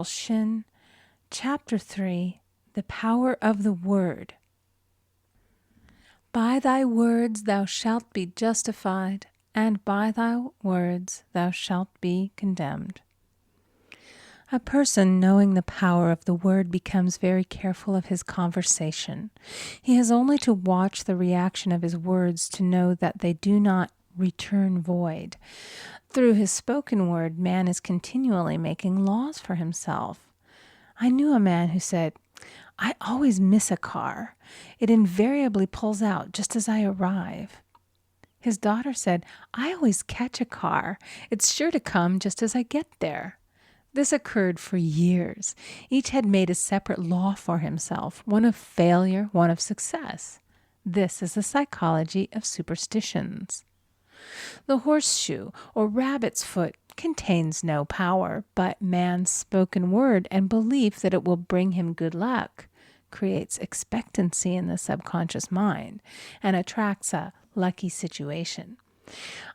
Shinn, Chapter 3, The Power of the Word. By thy words thou shalt be justified, and by thy words thou shalt be condemned. A person knowing the power of the word becomes very careful of his conversation. He has only to watch the reaction of his words to know that they do not return void. Through his spoken word, man is continually making laws for himself. I knew a man who said, "I always miss a car. It invariably pulls out just as I arrive." His daughter said, "I always catch a car. It's sure to come just as I get there." This occurred for years. Each had made a separate law for himself, one of failure, one of success. This is the psychology of superstitions. The horseshoe or rabbit's foot contains no power, but man's spoken word and belief that it will bring him good luck creates expectancy in the subconscious mind and attracts a lucky situation.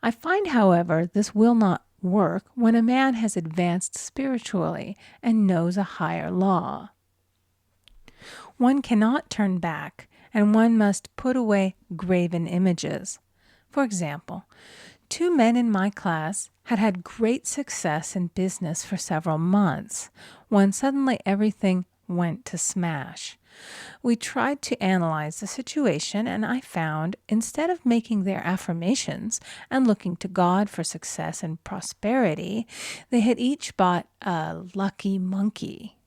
I find, however, this will not work when a man has advanced spiritually and knows a higher law. One cannot turn back, and one must put away graven images. For example, 2 men in my class had had great success in business for several months, when suddenly everything went to smash. We tried to analyze the situation, and I found, instead of making their affirmations and looking to God for success and prosperity, they had each bought a lucky monkey.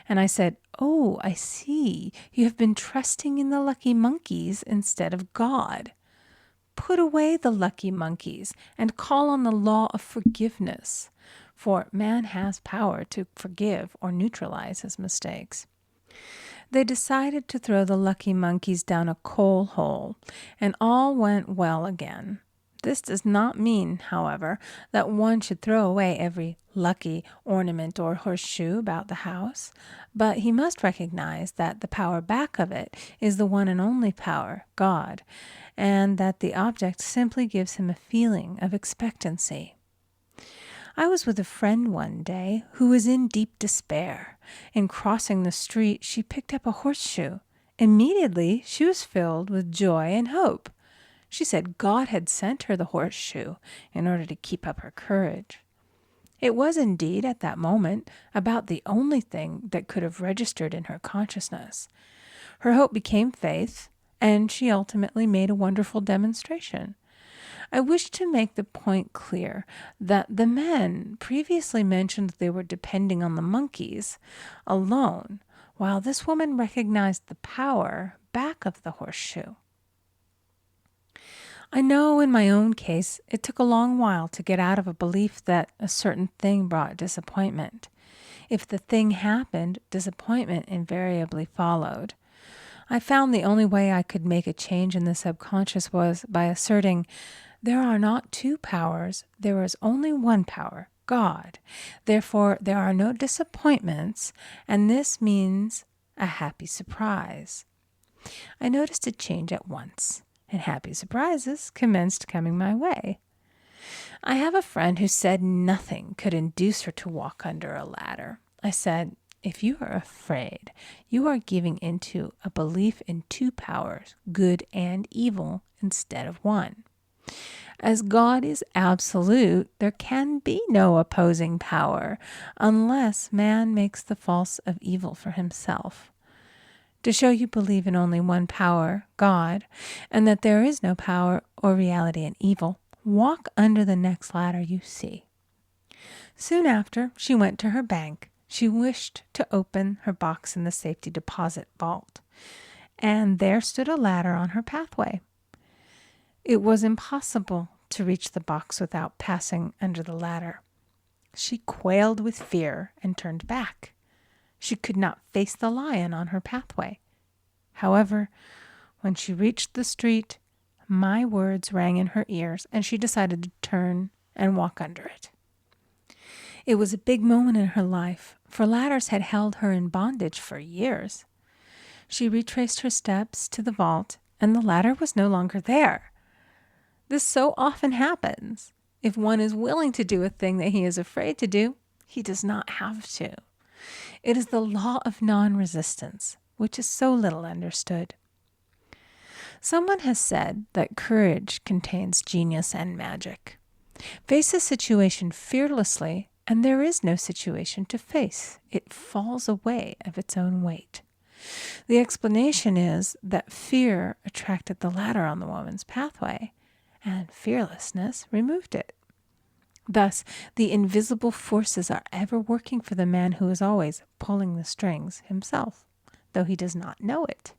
And I said, "Oh, I see. You have been trusting in the lucky monkeys instead of God. Put away the lucky monkeys and call on the law of forgiveness, for man has power to forgive or neutralize his mistakes." They decided to throw the lucky monkeys down a coal hole, and all went well again. This does not mean, however, that one should throw away every lucky ornament or horseshoe about the house, but he must recognize that the power back of it is the one and only power, God, and that the object simply gives him a feeling of expectancy. I was with a friend one day who was in deep despair. In crossing the street, she picked up a horseshoe. Immediately, she was filled with joy and hope. She said God had sent her the horseshoe in order to keep up her courage. It was indeed, at that moment, about the only thing that could have registered in her consciousness. Her hope became faith, and she ultimately made a wonderful demonstration. I wish to make the point clear that the men previously mentioned they were depending on the monkeys alone, while this woman recognized the power back of the horseshoe. I know in my own case it took a long while to get out of a belief that a certain thing brought disappointment. If the thing happened, disappointment invariably followed. I found the only way I could make a change in the subconscious was by asserting, there are not 2 powers, there is only one power, God. Therefore, there are no disappointments, and this means a happy surprise. I noticed a change at once, and happy surprises commenced coming my way. I have a friend who said nothing could induce her to walk under a ladder. I said, "If you are afraid, you are giving into a belief in 2 powers, good and evil, instead of one. As God is absolute, there can be no opposing power unless man makes the false of evil for himself. To show you believe in only one power, God, and that there is no power or reality in evil, walk under the next ladder you see." Soon after, she went to her bank. She wished to open her box in the safety deposit vault, and there stood a ladder on her pathway. It was impossible to reach the box without passing under the ladder. She quailed with fear and turned back. She could not face the lion on her pathway. However, when she reached the street, my words rang in her ears, and she decided to turn and walk under it. It was a big moment in her life, for ladders had held her in bondage for years. She retraced her steps to the vault, and the ladder was no longer there. This so often happens. If one is willing to do a thing that he is afraid to do, he does not have to. It is the law of non-resistance, which is so little understood. Someone has said that courage contains genius and magic. Face a situation fearlessly, and there is no situation to face. It falls away of its own weight. The explanation is that fear attracted the ladder on the woman's pathway, and fearlessness removed it. Thus, the invisible forces are ever working for the man who is always pulling the strings himself, though he does not know it.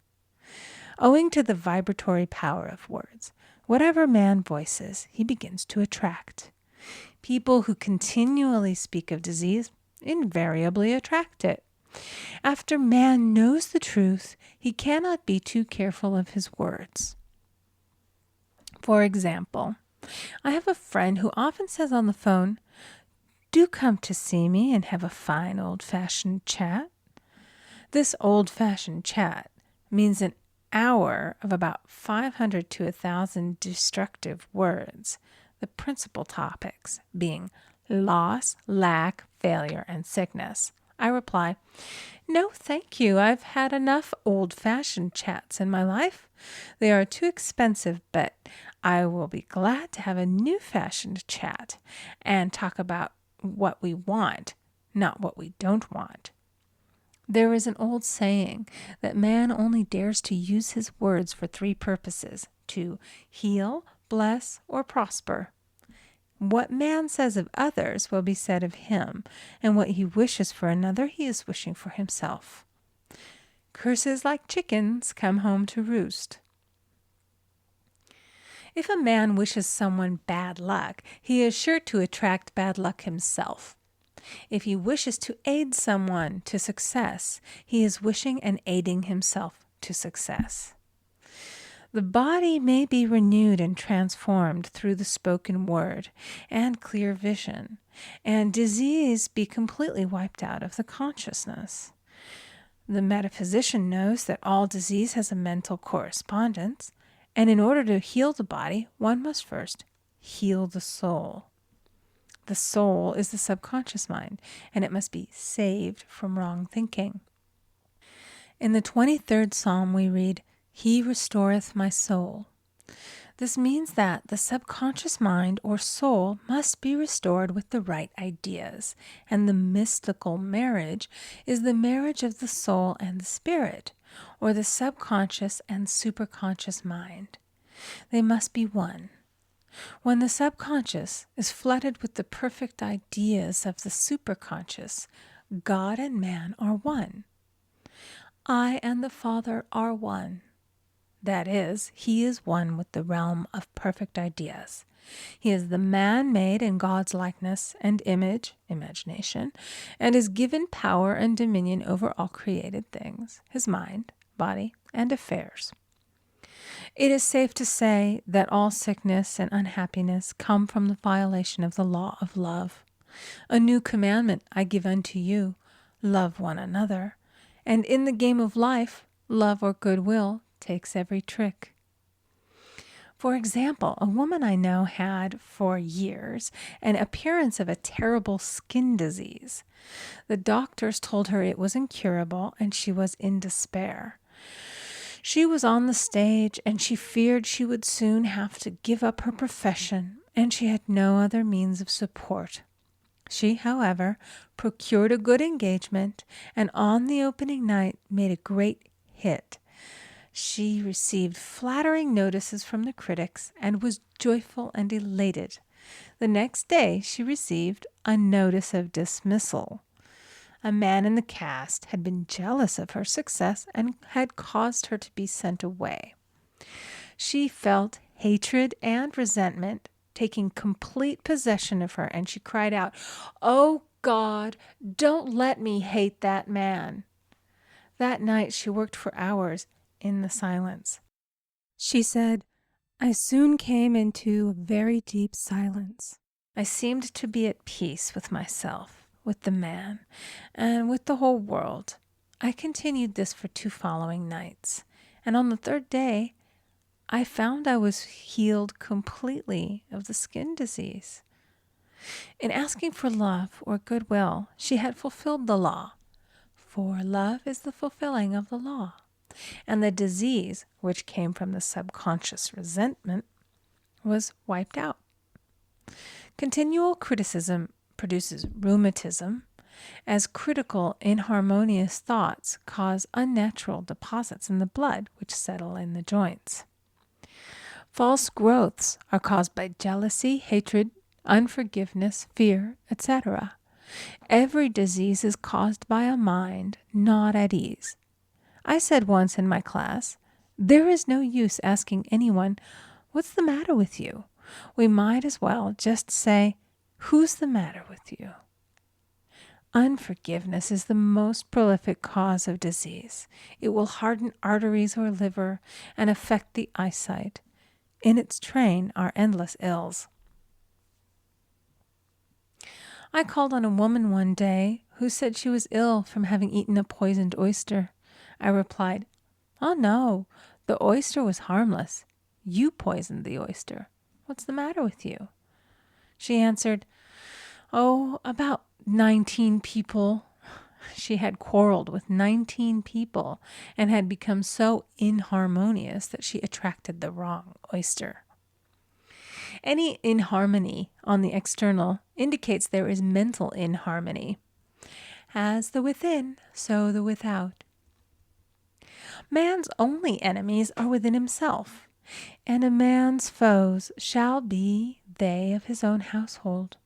Owing to the vibratory power of words, whatever man voices, he begins to attract. People who continually speak of disease invariably attract it. After man knows the truth, he cannot be too careful of his words. For example, I have a friend who often says on the phone, "Do come to see me and have a fine old-fashioned chat." This old-fashioned chat means an hour of about 500 to 1,000 destructive words, the principal topics being loss, lack, failure, and sickness. I reply, "No, thank you. I've had enough old-fashioned chats in my life. They are too expensive, but I will be glad to have a new-fashioned chat and talk about what we want, not what we don't want." There is an old saying that man only dares to use his words for 3 purposes: to heal, bless, or prosper. What man says of others will be said of him, and what he wishes for another he is wishing for himself. Curses like chickens come home to roost. If a man wishes someone bad luck, he is sure to attract bad luck himself. If he wishes to aid someone to success, he is wishing and aiding himself to success. The body may be renewed and transformed through the spoken word and clear vision, and disease be completely wiped out of the consciousness. The metaphysician knows that all disease has a mental correspondence, and in order to heal the body, one must first heal the soul. The soul is the subconscious mind, and it must be saved from wrong thinking. In the 23rd Psalm we read, "He restoreth my soul." This means that the subconscious mind or soul must be restored with the right ideas, and the mystical marriage is the marriage of the soul and the spirit, or the subconscious and superconscious mind. They must be one. When the subconscious is flooded with the perfect ideas of the superconscious, God and man are one. I and the Father are one. That is, he is one with the realm of perfect ideas. He is the man made in God's likeness and image, imagination, and is given power and dominion over all created things, his mind, body, and affairs. It is safe to say that all sickness and unhappiness come from the violation of the law of love. A new commandment I give unto you, love one another. And in the game of life, love or goodwill takes every trick. For example, a woman I know had for years an appearance of a terrible skin disease. The doctors told her it was incurable and she was in despair. She was on the stage and she feared she would soon have to give up her profession, and she had no other means of support. She, however, procured a good engagement and on the opening night made a great hit. She received flattering notices from the critics and was joyful and elated. The next day she received a notice of dismissal. A man in the cast had been jealous of her success and had caused her to be sent away. She felt hatred and resentment taking complete possession of her, and she cried out, "Oh God, don't let me hate that man." That night she worked for hours in the silence. She said, "I soon came into a very deep silence. I seemed to be at peace with myself, with the man, and with the whole world. I continued this for 2 following nights, and on the 3rd day, I found I was healed completely of the skin disease." In asking for love or goodwill, she had fulfilled the law, for love is the fulfilling of the law. And the disease, which came from the subconscious resentment, was wiped out. Continual criticism produces rheumatism, as critical, inharmonious thoughts cause unnatural deposits in the blood which settle in the joints. False growths are caused by jealousy, hatred, unforgiveness, fear, etc. Every disease is caused by a mind not at ease. I said once in my class, there is no use asking anyone, what's the matter with you? We might as well just say, who's the matter with you? Unforgiveness is the most prolific cause of disease. It will harden arteries or liver and affect the eyesight. In its train are endless ills. I called on a woman one day who said she was ill from having eaten a poisoned oyster. I replied, "Oh no, the oyster was harmless. You poisoned the oyster. What's the matter with you?" She answered, "Oh, about 19 people." She had quarreled with 19 people and had become so inharmonious that she attracted the wrong oyster. Any inharmony on the external indicates there is mental inharmony. As the within, so the without. Man's only enemies are within himself, and a man's foes shall be they of his own household.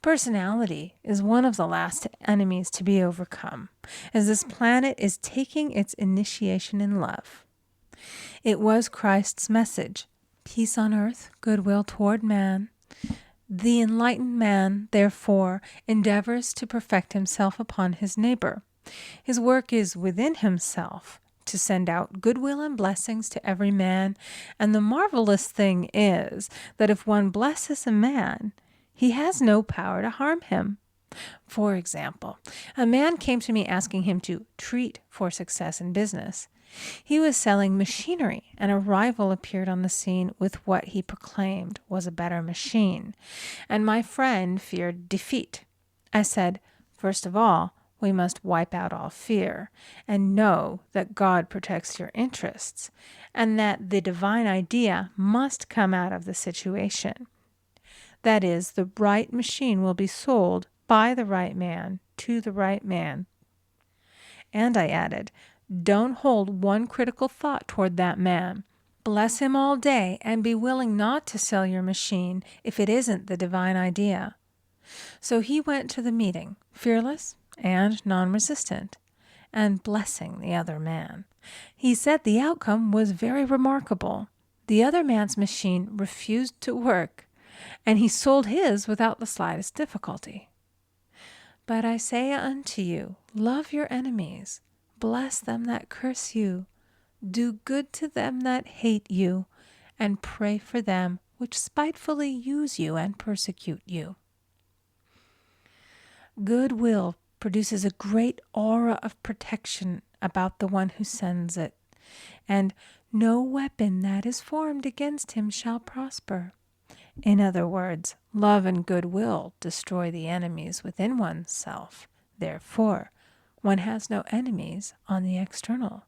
Personality is one of the last enemies to be overcome, as this planet is taking its initiation in love. It was Christ's message, peace on earth, goodwill toward man. The enlightened man, therefore, endeavors to perfect himself upon his neighbor. His work is within himself, to send out goodwill and blessings to every man, and the marvelous thing is that if one blesses a man, he has no power to harm him. For example, a man came to me asking him to treat for success in business. He was selling machinery, and a rival appeared on the scene with what he proclaimed was a better machine, and my friend feared defeat. I said, first of all, we must wipe out all fear and know that God protects your interests and that the divine idea must come out of the situation. That is, the right machine will be sold by the right man to the right man. And I added, don't hold one critical thought toward that man. Bless him all day and be willing not to sell your machine if it isn't the divine idea. So he went to the meeting, fearless and non-resistant, and blessing the other man. He said the outcome was very remarkable. The other man's machine refused to work, and he sold his without the slightest difficulty. But I say unto you, love your enemies, bless them that curse you, do good to them that hate you, and pray for them which spitefully use you and persecute you. Goodwill produces a great aura of protection about the one who sends it, and no weapon that is formed against him shall prosper. In other words, love and goodwill destroy the enemies within oneself. Therefore, one has no enemies on the external.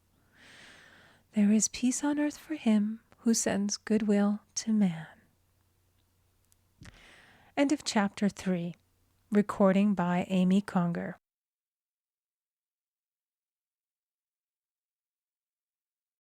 There is peace on earth for him who sends goodwill to man. End of chapter 3. Recording by Amy Conger.